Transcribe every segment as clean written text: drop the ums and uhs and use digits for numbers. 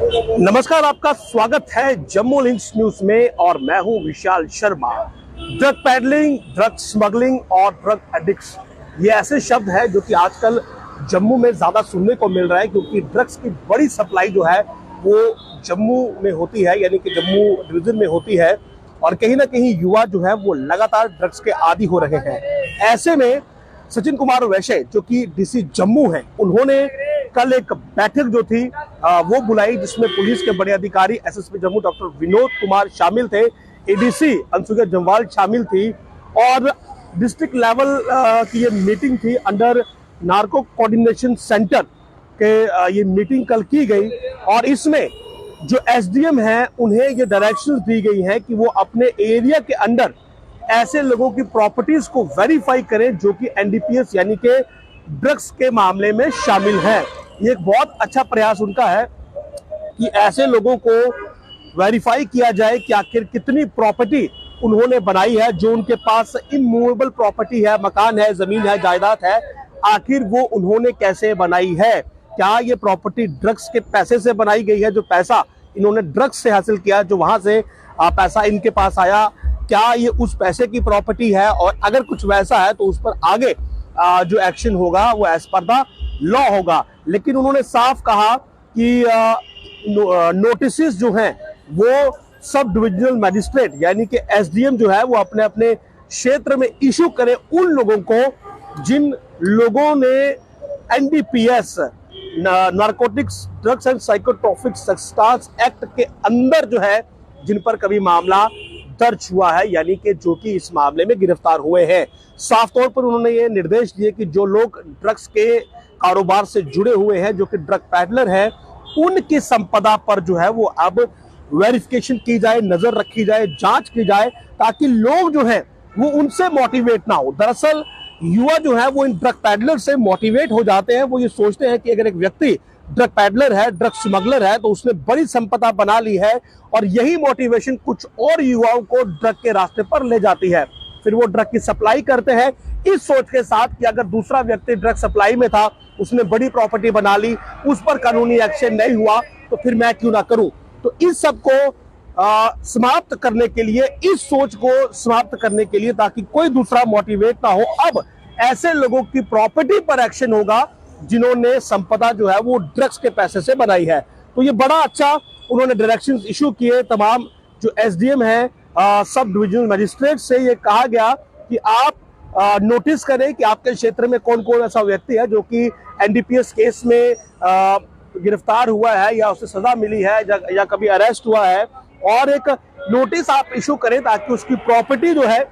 नमस्कार, आपका स्वागत है जम्मू लिंक्स न्यूज में और मैं हूं Vishal Sharma. Drug peddling, drug smuggling और ड्रग एडिक्ट्स ये ऐसे शब्द हैं जो कि आजकल जम्मू में ज़्यादा सुनने को मिल रहा है, क्योंकि ड्रग्स की बड़ी सप्लाई जो है वो जम्मू में होती है, यानी कि जम्मू डिवीजन में होती है। और कहीं ना कहीं युवा जो है वो लगातार ड्रग्स के आदी हो रहे हैं। ऐसे में सचिन कुमार वैश्य जो कि डीसी जम्मू हैं, उन्होंने कल एक बैठक जो थी वो बुलाई, जिसमें पुलिस के बड़े अधिकारी एसएसपी जम्मू डॉक्टर विनोद कुमार शामिल थे, एडीसी अंशुजा जम्वाल शामिल थी और डिस्ट्रिक्ट लेवल की ये मीटिंग थी अंडर नार्को कोऑर्डिनेशन सेंटर के। ये मीटिंग कल की गई और इसमें जो एसडीएम हैं उन्हें ये डायरेक्शंस दी गई हैं कि वो अपने एरिया के अंदर ऐसे लोगों की प्रॉपर्टीज को वेरीफाई करें जो कि एनडीपीएस यानी कि ड्रग्स के मामले में शामिल हैं। ये एक बहुत अच्छा प्रयास उनका है कि ऐसे लोगों को वेरीफाई किया जाए कि आखिर कितनी प्रॉपर्टी उन्होंने बनाई है, जो उनके पास इमूवेबल प्रॉपर्टी है, मकान है, जमीन है, जायदाद है, आखिर वो उन्होंने कैसे बनाई है। क्या ये प्रॉपर्टी ड्रग्स के पैसे से बनाई गई है, जो पैसा इन्होंने ड्रग्स से हासिल किया, जो वहां से पैसा इनके पास आया, क्या ये उस पैसे की प्रॉपर्टी है, और अगर कुछ वैसा है तो उस पर आगे जो एक्शन होगा वो एज पर द लॉ होगा। लेकिन उन्होंने साफ कहा कि नोटिस जो हैं वो सब डिविजनल मजिस्ट्रेट यानी कि एसडीएम जो है वो अपने अपने क्षेत्र में इशू करें उन लोगों को जिन लोगों ने NDPS narcotics drugs and psychotropic substance act के अंदर जो है जिन पर कभी मामला दर्ज हुआ है, यानी कि जो कि इस मामले में गिरफ्तार हुए हैं। साफ तौर पर उन्होंने ये निर्देश दिए कि जो लोग ड्रग्स के कारोबार से जुड़े हुए हैं, जो कि ड्रग पैडलर हैं, उनकी संपदा पर जो है वो अब वेरिफिकेशन की जाए, नजर रखी जाए, जांच की जाए, ताकि लोग जो है वो उनसे मोटिवेट ना हो। दरअसल युवा जो है वो इन ड्रग पैडलर से मोटिवेट हो जाते हैं। वो ये सोचते हैं कि अगर एक व्यक्ति ड्रग पैडलर है, ड्रग स्मगलर है, तो उसने बड़ी संपदा बना ली है, और यही मोटिवेशन कुछ और युवाओं को ड्रग के रास्ते पर ले जाती है। फिर वो ड्रग की सप्लाई करते हैं इस सोच के साथ कि अगर दूसरा व्यक्ति ड्रग सप्लाई में था, उसने बड़ी प्रॉपर्टी बना ली, उस पर कानूनी एक्शन नहीं हुआ, तो फिर मैं क्यों ना करूं। तो इस सब को समाप्त करने के लिए, इस सोच को समाप्त करने के लिए, ताकि कोई दूसरा मोटिवेट ना हो, अब ऐसे लोगों की प्रॉपर्टी पर एक्शन होगा जिन्होंने संपदा जो है वो ड्रग्स के पैसे से बनाई है। तो ये बड़ा अच्छा उन्होंने डायरेक्शंस इशू किए। तमाम जो एसडीएम है सब डिविजनल मजिस्ट्रेट से ये कहा गया कि आप नोटिस करें कि आपके क्षेत्र में कौन कौन ऐसा व्यक्ति है जो कि एनडीपीएस केस में गिरफ्तार हुआ है या उसे सजा मिली है या कभी अरेस्ट हुआ है, और एक नोटिस आप इशू करें ताकि उसकी प्रॉपर्टी जो है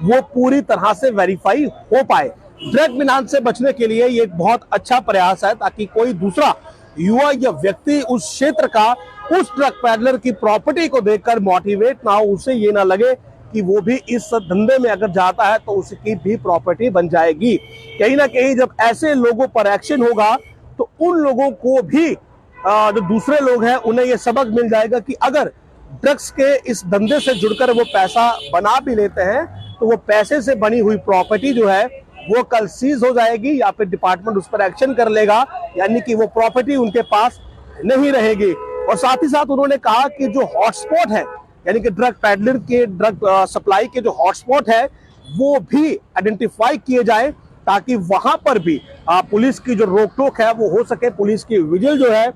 वो पूरी तरह से वेरीफाई हो पाए। ड्रग मिलान से बचने के लिए ये एक बहुत अच्छा प्रयास है, ताकि कोई दूसरा युवा या व्यक्ति उस क्षेत्र का उस ड्रग पैडलर की प्रॉपर्टी को देखकर मोटिवेट ना हो, उसे ये ना लगे कि वो भी इस धंधे में अगर जाता है तो उसकी भी प्रॉपर्टी बन जाएगी। कहीं ना कहीं जब ऐसे लोगों पर एक्शन होगा तो उन लोगों को भी जो दूसरे लोग हैं उन्हें ये सबक मिल जाएगा कि अगर ड्रग्स के इस धंधे से जुड़कर वो पैसा बना भी लेते हैं तो वो पैसे से बनी हुई प्रॉपर्टी जो है वो कल सीज हो जाएगी या फिर डिपार्टमेंट उस पर एक्शन कर लेगा, यानी कि वो प्रॉपर्टी उनके पास नहीं रहेगी। और साथ ही साथ उन्होंने कहा कि जो हॉटस्पॉट है, यानी कि ड्रग पैडलर के ड्रग सप्लाई के जो हॉटस्पॉट है वो भी आइडेंटिफाई किए जाए, ताकि वहां पर भी पुलिस की जो रोक टोक है वो हो सके, पुलिस की विजिल जो है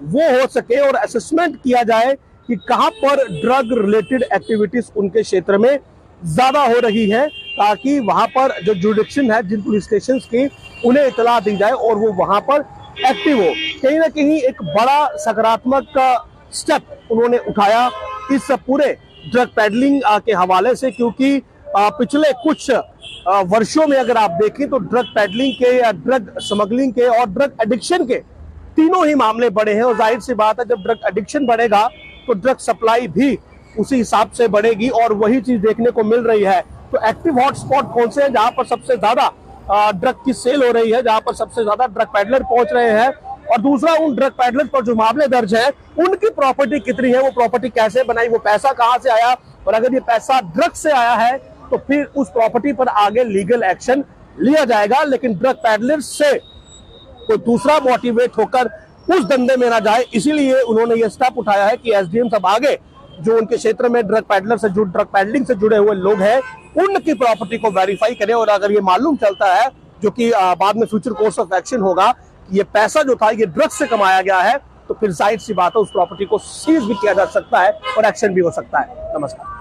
वो हो सके, और असेसमेंट किया जाए कि कहां पर ड्रग रिलेटेड एक्टिविटीज उनके क्षेत्र में ज्यादा हो रही है, ताकि वहां पर जो जुडिक्शन है जिन पुलिस स्टेशन की उन्हें इतला दी जाए और वो वहां पर एक्टिव हो। कहीं ना कहीं एक बड़ा सकारात्मक स्टेप उन्होंने उठाया इस पूरे ड्रग पैडलिंग के हवाले से, क्योंकि पिछले कुछ वर्षों में अगर आप देखें तो ड्रग पैडलिंग के या ड्रग स्मगलिंग के और ड्रग एडिक्शन के तीनों ही मामले बढ़े हैं। और जाहिर सी बात है, जब ड्रग एडिक्शन बढ़ेगा तो ड्रग सप्लाई भी उसी हिसाब से बढ़ेगी, और वही चीज देखने को मिल रही है। तो एक्टिव हॉटस्पॉट कौन से हैं जहां पर सबसे ज्यादा ड्रग की सेल हो रही है, जहां पर सबसे ज्यादा ड्रग पैडलर पहुंच रहे हैं, और दूसरा उन ड्रग पैडलर पर जो मामले दर्ज है उनकी प्रॉपर्टी कितनी है, वो प्रॉपर्टी कैसे बनाई, वो पैसा कहां से आया, और अगर ये पैसा ड्रग से आया है तो फिर उस प्रॉपर्टी पर आगे लीगल एक्शन लिया जाएगा। लेकिन ड्रग पैडलर से कोई दूसरा मोटिवेट होकर उस धंधे में ना जाए, इसीलिए उन्होंने ये स्टेप उठाया है कि एसडीएम सब आगे जो उनके क्षेत्र में ड्रग पैडलिंग से जुड़े हुए लोग हैं उनकी प्रॉपर्टी को वेरीफाई करें, और अगर ये मालूम चलता है, जो कि बाद में फ्यूचर कोर्स ऑफ एक्शन होगा, ये पैसा जो था ये ड्रग्स से कमाया गया है, तो फिर जाहिर सी बात है उस प्रॉपर्टी को सीज भी किया जा सकता है और एक्शन भी हो सकता है। नमस्कार।